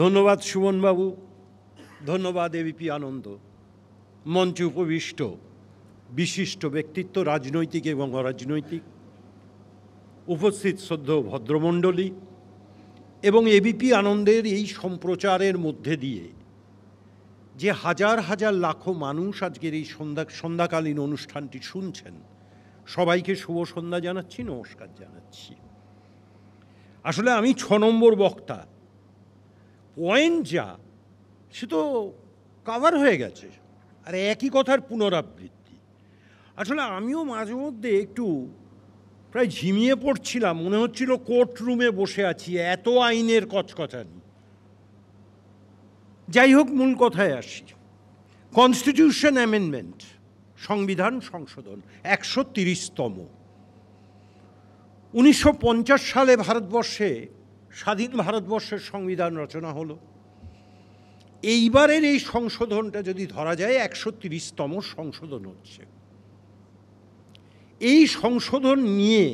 ধন্যবাদ সুমনবাবু, ধন্যবাদ এবিপি আনন্দ। মঞ্চে উপবিষ্ট বিশিষ্ট ব্যক্তিত্ব, রাজনৈতিক এবং অরাজনৈতিক, উপস্থিত শ্রদ্ধেয় ভদ্রমণ্ডলী এবং এবিপি আনন্দের এই সম্প্রচারের মধ্যে দিয়ে যে হাজার হাজার লাখো মানুষ আজকের এই সন্ধ্যাকালীন অনুষ্ঠানটি শুনছেন, সবাইকে শুভ সন্ধ্যা জানাচ্ছি, নমস্কার জানাচ্ছি। আসলে আমি 6 নম্বর বক্তা, পয়েন্ট যা সে তো কভার হয়ে গেছে, আর একই কথার পুনরাবৃত্তি। আসলে আমিও মাঝে মধ্যে একটু প্রায় ঝিমিয়ে পড়ছিলাম, মনে হচ্ছিল কোর্ট রুমে বসে আছি, এত আইনের কচকচানি। যাই হোক, মূল কথায় আসি। কনস্টিটিউশন অ্যামেন্ডমেন্ট, সংবিধান সংশোধন 130তম। 1950 সালে ভারতবর্ষে, স্বাধীন ভারতবর্ষের সংবিধান রচনা হলো। এইবারের এই সংশোধনটা যদি ধরা যায় 130তম সংশোধন হচ্ছে। এই সংশোধন নিয়ে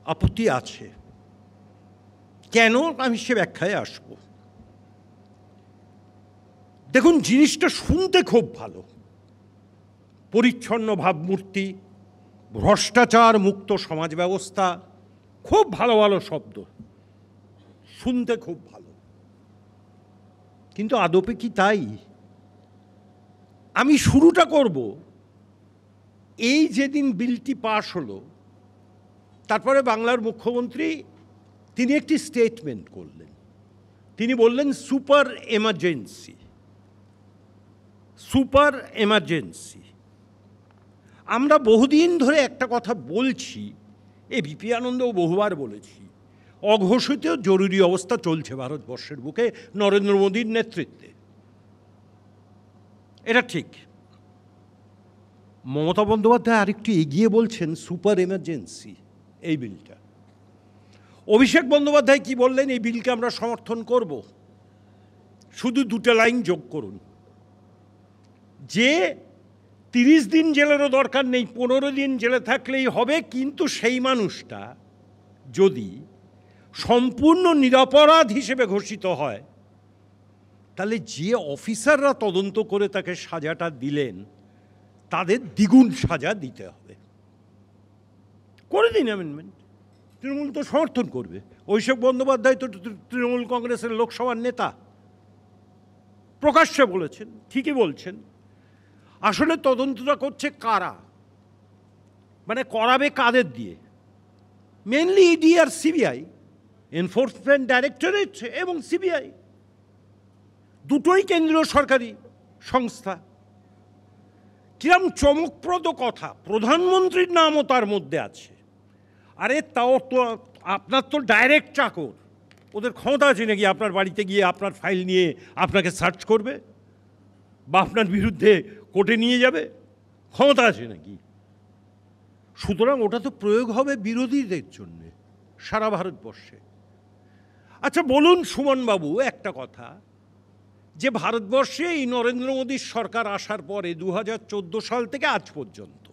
আপত্তি আছে, কেন আমি সে ব্যাখ্যায় আসব। দেখুন, জিনিসটা শুনতে খুব ভালো, পরিচ্ছন্ন ভাবমূর্তি, ভ্রষ্টাচার মুক্ত সমাজ ব্যবস্থা, খুব ভালো ভালো শব্দ, শুনতে খুব ভালো, কিন্তু আদপে কি তাই? আমি শুরুটা করব, এই যেদিন বিলটি পাশ হলো, তারপরে বাংলার মুখ্যমন্ত্রী তিনি একটি স্টেটমেন্ট করলেন। তিনি বললেন সুপার এমার্জেন্সি, সুপার এমার্জেন্সি। আমরা বহুদিন ধরে একটা কথা বলছি, এবিপি আনন্দও বহুবার বলেছি, অঘোষিত জরুরি অবস্থা চলছে ভারতবর্ষের বুকে নরেন্দ্র মোদীর নেতৃত্বে। এটা ঠিক। মমতা বন্দ্যোপাধ্যায় আরেকটু এগিয়ে বলছেন সুপার এমার্জেন্সি এই বিলটা। অভিষেক বন্দ্যোপাধ্যায় কি বললেন? এই বিলকে আমরা সমর্থন করব, শুধু 2টা লাইন যোগ করুন, যে 30 দিন জেলেরও দরকার নেই, 15 দিন জেলে থাকলেই হবে, কিন্তু সেই মানুষটা যদি সম্পূর্ণ নিরপরাধ হিসেবে ঘোষিত হয়, তাহলে যে অফিসাররা তদন্ত করে তাকে সাজাটা দিলেন তাদের দ্বিগুণ সাজা দিতে হবে। করে দিন অ্যামেন্ডমেন্ট, তৃণমূল তো সমর্থন করবে। অভিষেক বন্দ্যোপাধ্যায় তো তৃণমূল কংগ্রেসের লোকসভার নেতা, প্রকাশ্যে বলেছেন, ঠিকই বলছেন। আসলে তদন্তটা করছে কারা, মানে করাবে কাদের দিয়ে? মেনলি ইডি আর সিবিআই, এনফোর্সমেন্ট ডাইরেক্টরেট এবং সিবিআই, দুটোই কেন্দ্রীয় সরকারি সংস্থা। কিরম চমকপ্রদ কথা, প্রধানমন্ত্রীর নামও তার মধ্যে আছে। আরে তাও তো আপনার তো ডাইরেক্ট চাকর, ওদের ক্ষমতা আছে নাকি আপনার বাড়িতে গিয়ে আপনার ফাইল নিয়ে আপনাকে সার্চ করবে বা আপনার বিরুদ্ধে কোর্টে নিয়ে যাবে? ক্ষমতা আছে নাকি? সুতরাং ওটা তো প্রয়োগ হবে বিরোধীদের জন্য সারা ভারতবর্ষে। আচ্ছা বলুন সুমনবাবু একটা কথা, যে ভারতবর্ষে এই নরেন্দ্র মোদীর সরকার আসার পরে 2014 সাল থেকে আজ পর্যন্ত,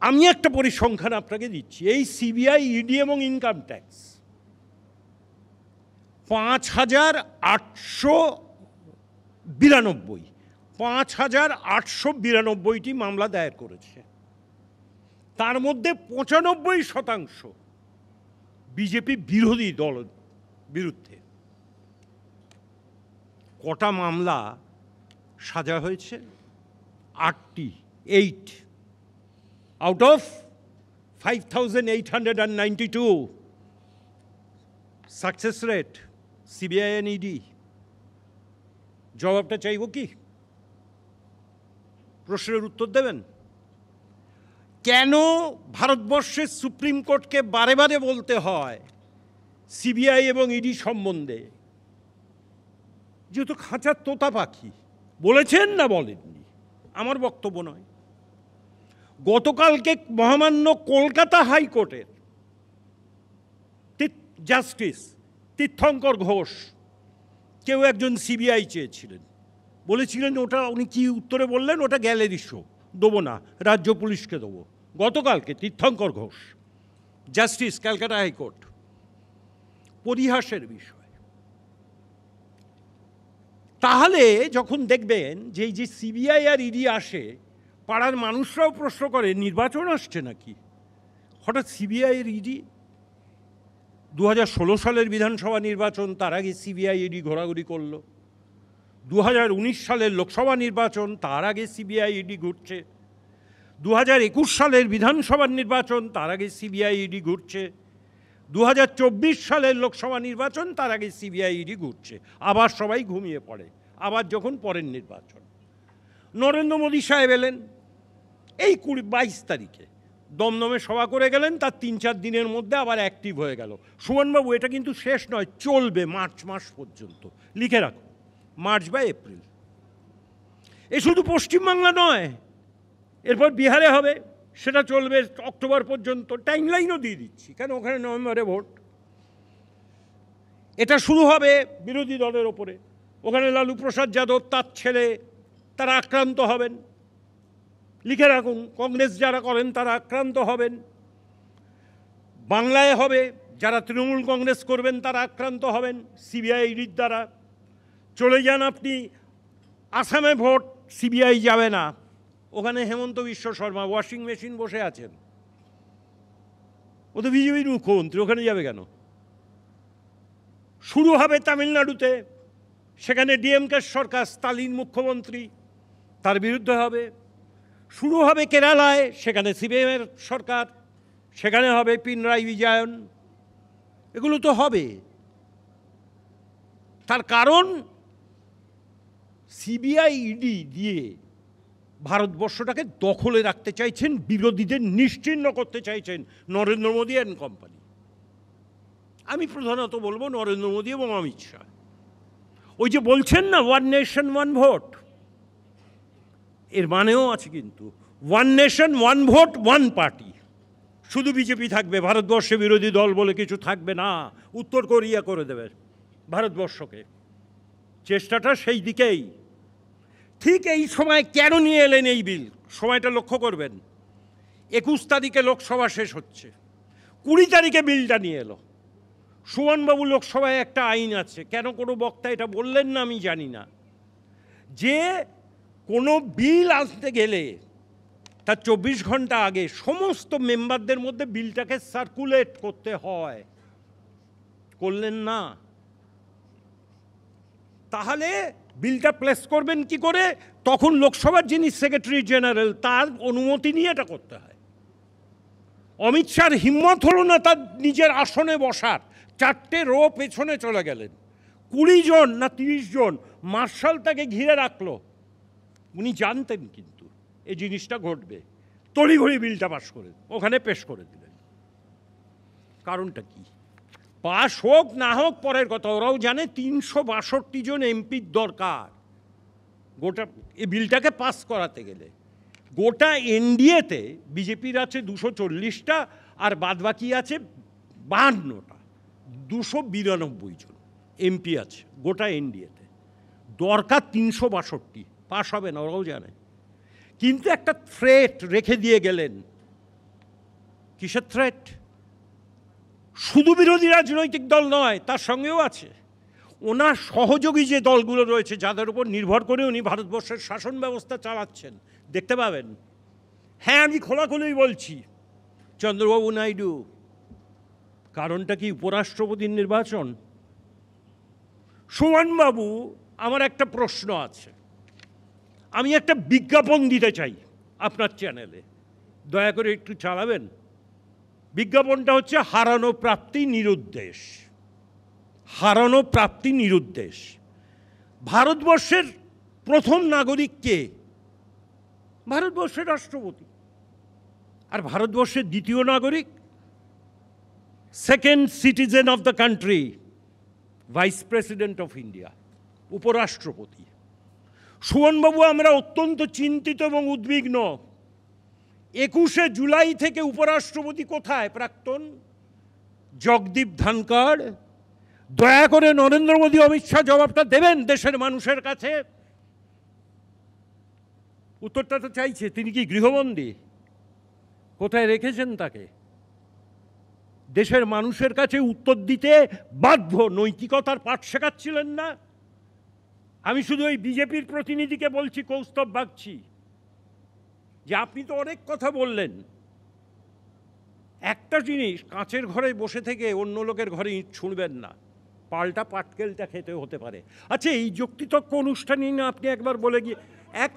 আমি একটা পরিসংখ্যান আপনাকে দিচ্ছি, এই সিবিআই, ইডি এবং ইনকাম ট্যাক্স 5,892টি মামলা দায়ের করেছে। তার মধ্যে 95% বিজেপি বিরোধী দল বিরুদ্ধে। কটা মামলা সাজা হয়েছে? 8টি, 8 out of 5,892। Success rate CBI and ED. জবাবটা চাইব কি? প্রশ্নের উত্তর দেবেন? কেন ভারতবর্ষের সুপ্রিম কোর্টকে বারে বারে বলতে হয় সিবিআই এবং ইডি সম্বন্ধে? যেহেতু খাঁচার তোতা পাখি, বলেছেন না বলেননি আমার বক্তব্য নয়। গতকালকে মহামান্য কলকাতা হাইকোর্টের জাস্টিস তীর্থঙ্কর ঘোষ, কেউ একজন সিবিআই চেয়েছিলেন, বলেছিলেন ওটা, উনি কি উত্তরে বললেন? ওটা গ্যালারি শো, দেবো না, রাজ্য পুলিশকে দেবো। গতকালকে তীর্থঙ্কর ঘোষ, জাস্টিস ক্যালকাটা হাইকোর্ট, পরিহাসের বিষয়। তাহলে যখন দেখবেন যে এই যে সিবিআই আর ইডি আসে, পাড়ার মানুষরাও প্রশ্ন করে নির্বাচন আসছে নাকি, হঠাৎ সিবিআই এর ইডি। 2016 সালের বিধানসভা নির্বাচন, তার আগে সিবিআই ইডি ঘোরাঘুরি করলো। 2019 সালের লোকসভা নির্বাচন, তার আগে সিবিআই ইডি ঘুরছে। 2021 সালের বিধানসভার নির্বাচন, তার আগে সিবিআই ইডি ঘুরছে। 2024 সালের লোকসভা নির্বাচন, তার আগে সিবিআই ইডি ঘুরছে। আবার সবাই ঘুমিয়ে পড়ে। আবার যখন পরের নির্বাচন, নরেন্দ্র মোদী সাহেব এলেন এই 22 তারিখে, দমদমে সভা করে গেলেন, তার 3-4 দিনের মধ্যে আবার অ্যাক্টিভ হয়ে গেল। সুমনবাবু, এটা কিন্তু শেষ নয়, চলবে মার্চ মাস পর্যন্ত, লিখে রাখুন, মার্চ বা এপ্রিল। এ শুধু পশ্চিমবাংলা নয়, এরপর বিহারে হবে, সেটা চলবে অক্টোবর পর্যন্ত। টাইমলাইনও দিয়ে দিচ্ছি, কেন ওখানে নভেম্বরে ভোট। এটা শুরু হবে বিরোধী দলের ওপরে, ওখানে লালু প্রসাদ যাদব, তার ছেলে, তারা আক্রান্ত হবেন, লিখে রাখুন। কংগ্রেস যারা করেন তারা আক্রান্ত হবেন। বাংলায় হবে, যারা তৃণমূল কংগ্রেস করবেন তারা আক্রান্ত হবেন সিবিআই ইডির দ্বারা। চলে যান আপনি আসামে, ভোট সিবিআই যাবে না, ওখানে হেমন্ত বিশ্ব শর্মা ওয়াশিং মেশিন বসে আছেন, ও তো বিজেপির মুখ্যমন্ত্রী, ওখানে যাবে কেন? শুরু হবে তামিলনাড়ুতে, সেখানে ডিএমকে সরকার, স্টালিন মুখ্যমন্ত্রী, তার বিরুদ্ধে হবে। শুরু হবে কেরালায়, সেখানে সিপিএমের সরকার, সেখানে হবে পিনরাই বিজয়ন। এগুলো তো হবে। তার কারণ সিবিআই ইডি দিয়ে ভারতবর্ষটাকে দখলে রাখতে চাইছেন, বিরোধীদের নিশ্চিহ্ন করতে চাইছেন নরেন্দ্র মোদী অ্যান্ড কোম্পানি। আমি প্রধানত বলবো নরেন্দ্র মোদী এবং অমিত শাহ। ওই যে বলছেন না ওয়ান নেশন ওয়ান ভোট, এর মানেও আছে কিন্তু one nation one vote one party. শুধু বিজেপি থাকবে, ভারতবর্ষে বিরোধী দল বলে কিছু থাকবে না, উত্তর কোরিয়া করে দেবে ভারতবর্ষকে। চেষ্টাটা সেই দিকেই। ঠিক এই সময় কেন নিয়ে এলেন এই বিল, সময়টা লক্ষ্য করবেন। 21 তারিখে লোকসভা শেষ হচ্ছে, 20 তারিখে বিলটা নিয়ে এলো সুমনবাবু। লোকসভায় একটা আইন আছে, কেন কোনো বক্তা এটা বললেন না আমি জানি না, যে কোনো বিল আসতে গেলে তার 24 ঘন্টা আগে সমস্ত মেম্বারদের মধ্যে বিলটাকে সার্কুলেট করতে হয়। করলেন না, তাহলে বিলটা প্লেস করবেন কি করে? তখন লোকসভার যিনি সেক্রেটারি জেনারেল, তার অনুমতি নিয়ে এটা করতে হয়। অমিত শাহর হিম্মত হলো না তার নিজের আসনে বসার, 4টে রো পেছনে চলে গেলেন। 20 জন না 30 জন মার্শাল তাকে ঘিরে রাখলো। উনি জানতেন কিন্তু এই জিনিসটা ঘটবে, তড়িঘড়ি বিলটা পাশ করে ওখানে পেশ করে দিলেন। কারণটা কি? পাশ হোক না হোক পরের কথা, ওরাও জানে 362 জন এমপির দরকার গোটা এই বিলটাকে পাস করাতে গেলে। গোটা এনডিএতে বিজেপির আছে 240টা, আর বাদবাকি আছে 52টা, 292 জন এমপি আছে গোটা এনডিএতে। দরকার 362, পাস হবে না, ওরাও জানে। কিন্তু একটা থ্রেট রেখে দিয়ে গেলেন। কিসের থ্রেট? শুধু বিরোধী রাজনৈতিক দল নয়, তার সঙ্গেও আছে ওনার সহযোগী যে দলগুলো রয়েছে, যাদের উপর নির্ভর করে উনি ভারতবর্ষের শাসন ব্যবস্থা চালাচ্ছেন। দেখতে পাবেন। হ্যাঁ, আমি খোলাখুলি বলছি, চন্দ্রবাবু নাইডু। কারণটা কি? উপরাষ্ট্রপতির নির্বাচন। সুমনবাবু, আমার একটা প্রশ্ন আছে, আমি একটা বিজ্ঞাপন দিতে চাই আপনার চ্যানেলে, দয়া করে একটু চালাবেন। বিজ্ঞাপনটা হচ্ছে হারানো প্রাপ্তি নিরুদ্দেশ। হারানো প্রাপ্তি নিরুদ্দেশ। ভারতবর্ষের প্রথম নাগরিক কে? ভারতবর্ষের রাষ্ট্রপতি। আর ভারতবর্ষের দ্বিতীয় নাগরিক, second citizen of the country, vice president of India, উপরাষ্ট্রপতি। সুমনবাবু, আমরা অত্যন্ত চিন্তিত এবং উদ্বিগ্ন। 21শে জুলাই থেকে উপরাষ্ট্রপতি কোথায়? প্রাক্তন জগদীপ ধনখড়। দয়া করে নরেন্দ্র মোদী, অমিত শাহ জবাবটা দেবেন দেশের মানুষের কাছে। উত্তরটা তো চাইছে। তিনি কি গৃহবন্দী? কোথায় রেখেছেন তাকে? দেশের মানুষের কাছে উত্তর দিতে বাধ্য। নৈতিকতার পাঠ শেখাচ্ছিলেন না? আমি শুধু ওই বিজেপির প্রতিনিধিকে বলছি, কৌস্তব বাগচি, যে আপনি তো অনেক কথা বললেন, একটা জিনিস, কাঁচের ঘরে বসে থেকে অন্য লোকের ঘরে ইঁট ছুঁড়বেন না, পাল্টা পাটকেলটা খেতে হতে পারে। আচ্ছা, এই যুক্তিতক্ক অনুষ্ঠানে না আপনি একবার বলে গিয়ে, এক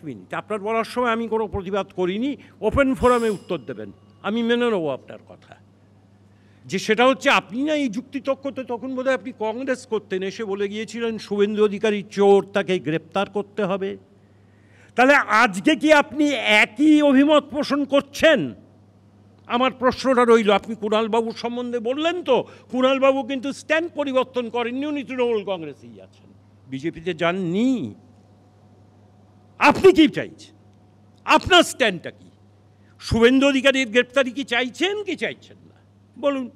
মিনিট, আপনার বলার সময় আমি কোনো প্রতিবাদ করিনি, ওপেন ফোরামে উত্তর দেবেন, আমি মেনে নেবো আপনার কথা। যে সেটা হচ্ছে, আপনি না এই যুক্তিতক্কতে তখন বোধহয় আপনি কংগ্রেস করতেন, এসে বলে গিয়েছিলেন শুভেন্দু অধিকারী চোর, তাকে গ্রেপ্তার করতে হবে। তাহলে আজকে কি আপনি একই অভিমত পোষণ করছেন? আমার প্রশ্নটা রইল। আপনি কুণালবাবুর সম্বন্ধে বললেন, তো কুণালবাবু কিন্তু স্ট্যান্ড পরিবর্তন করেননি, উনি তৃণমূল কংগ্রেসেই আছেন, বিজেপিতে যাননি। আপনি কি চাইছেন? আপনার স্ট্যান্ডটা কি? শুভেন্দু অধিকারীর গ্রেপ্তারি কি চাইছেন কি চাইছেন না বলুন।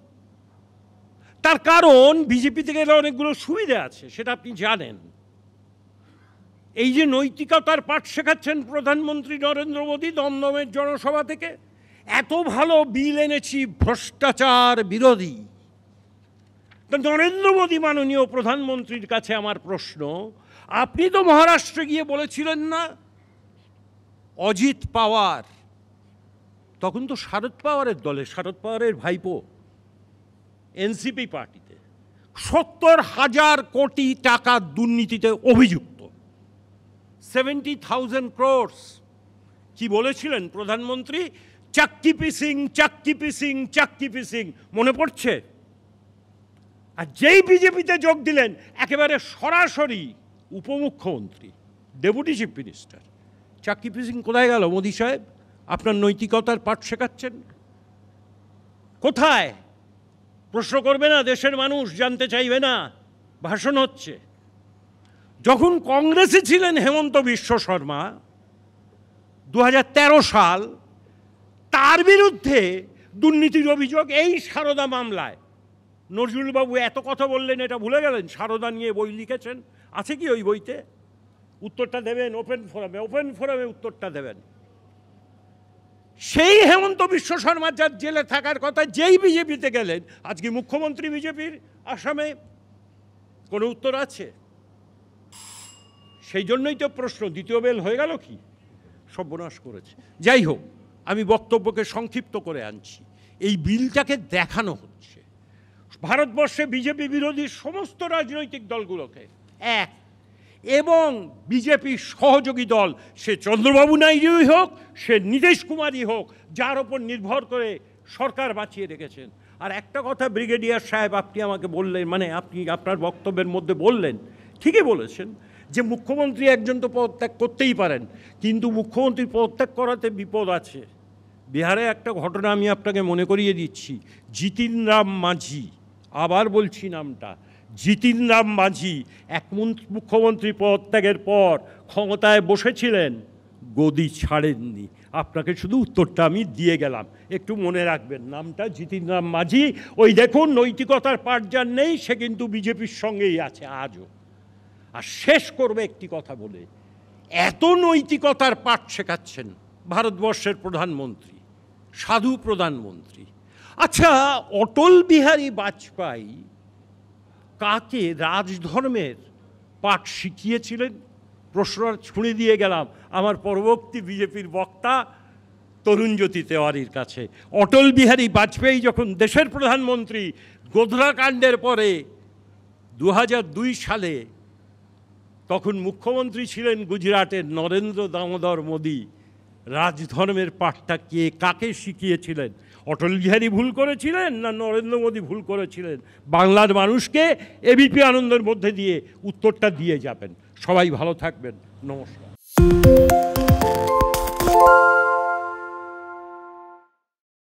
তার কারণ বিজেপিতে গেলে অনেকগুলো সুবিধা আছে, সেটা আপনি জানেন। এই যে নৈতিকতার পাঠ শেখাচ্ছেন প্রধানমন্ত্রী নরেন্দ্র মোদী দমদমের জনসভা থেকে, এত ভালো বিল এনেছি ভ্রষ্টাচার বিরোধী। তো নরেন্দ্র মোদী মাননীয় প্রধানমন্ত্রীর কাছে আমার প্রশ্ন, আপনি তো মহারাষ্ট্রে গিয়ে বলেছিলেন না অজিত পাওয়ার, তখন তো শারদ পাওয়ারের দলে, শারদ পাওয়ারের ভাইপো, এনসিপি পার্টিতে 70,000 কোটি টাকা দুর্নীতিতে অভিযুক্ত, 70,000 crores। কি বলেছিলেন প্রধানমন্ত্রী? চাক্কি পিসিং, মনে পড়ছে? আর যেই বিজেপিতে যোগ দিলেন, একেবারে সরাসরি উপমুখ্যমন্ত্রী, ডেপুটি চিফ মিনিস্টার। চাক্কি পিসিং কোথায় গেল মোদী সাহেব? আপনার নৈতিকতার পাঠ শেখাচ্ছেন কোথায়? প্রশ্ন করবে না দেশের মানুষ? জানতে চাইবে না? ভাষণ হচ্ছে। যখন কংগ্রেসে ছিলেন হেমন্ত বিশ্ব শর্মা, 2013 সাল, তার বিরুদ্ধে দুর্নীতির অভিযোগ এই সারদা মামলায়। নজরুলবাবু এত কথা বললেন, এটা ভুলে গেলেন? সারদা নিয়ে বই লিখেছেন, আছে কি ওই বইতে? উত্তরটা দেবেন ওপেন ফোরামে উত্তরটা দেবেন। সেই হেমন্ত বিশ্ব শর্মা যার জেলে থাকার কথা, যেই বিজেপিতে গেলেন, আজকে মুখ্যমন্ত্রী বিজেপির, আসামে কোনো উত্তর আছে? সেই জন্যই তো প্রশ্ন, দ্বিতীয় বেল হয়ে গেল কি? সর্বনাশ করেছে। যাই হোক, আমি বক্তব্যকে সংক্ষিপ্ত করে আনছি। এই বিলটাকে দেখানো হচ্ছে ভারতবর্ষে বিজেপি বিরোধী সমস্ত রাজনৈতিক দলগুলোকে এক, এবং বিজেপির সহযোগী দল, সে চন্দ্রবাবু নাইডুই হোক, সে নীতিশ কুমারই হোক, যার ওপর নির্ভর করে সরকার বাঁচিয়ে রেখেছেন। আর একটা কথা ব্রিগেডিয়ার সাহেব আপনি আমাকে বললেন, মানে আপনি আপনার বক্তব্যের মধ্যে বললেন, ঠিকই বলেছেন, যে মুখ্যমন্ত্রী একজন তো পদত্যাগ করতেই পারেন, কিন্তু মুখ্যমন্ত্রী পদত্যাগ করাতে বিপদ আছে। বিহারে একটা ঘটনা আমি আপনাকে মনে করিয়ে দিচ্ছি। জিতিন রাম মাঝি, আবার বলছি নামটা, জিতিন রাম মাঝি এক মুখ্যমন্ত্রী পদত্যাগের পর ক্ষমতায় বসেছিলেন, গদি ছাড়েননি। আপনাকে শুধু উত্তরটা আমি দিয়ে গেলাম, একটু মনে রাখবেন নামটা, জিতিন রাম মাঝি। ওই দেখুন, নৈতিকতার পাঠ যার নেই, সে কিন্তু বিজেপির সঙ্গেই আছে আজও। আর শেষ করবে একটি কথা বলে, এত নৈতিকতার পাঠ শেখাচ্ছেন ভারতবর্ষের প্রধানমন্ত্রী, সাধু প্রধানমন্ত্রী। আচ্ছা, অটল বিহারী বাজপেয়ী কাকে রাজধর্মের পাঠ শিখিয়েছিলেন? প্রশ্ন ছুঁড়ে দিয়ে গেলাম আমার পরবর্তী বিজেপির বক্তা তরুণজ্যোতি তেওয়ারির কাছে। অটল বিহারী বাজপেয়ী যখন দেশের প্রধানমন্ত্রী, গোধরা কাণ্ডের পরে 2002 সালে, তখন মুখ্যমন্ত্রী ছিলেন গুজরাটের নরেন্দ্র দামোদর মোদী। রাজধর্মের পাঠটা কে কাকে শিখিয়েছিলেন? অটল বিহারী ভুল করেছিলেন না নরেন্দ্র মোদী ভুল করেছিলেন? বাংলার মানুষকে এবিপি আনন্দের মধ্যে দিয়ে উত্তরটা দিয়ে যাবেন। সবাই ভালো থাকবেন, নমস্কার।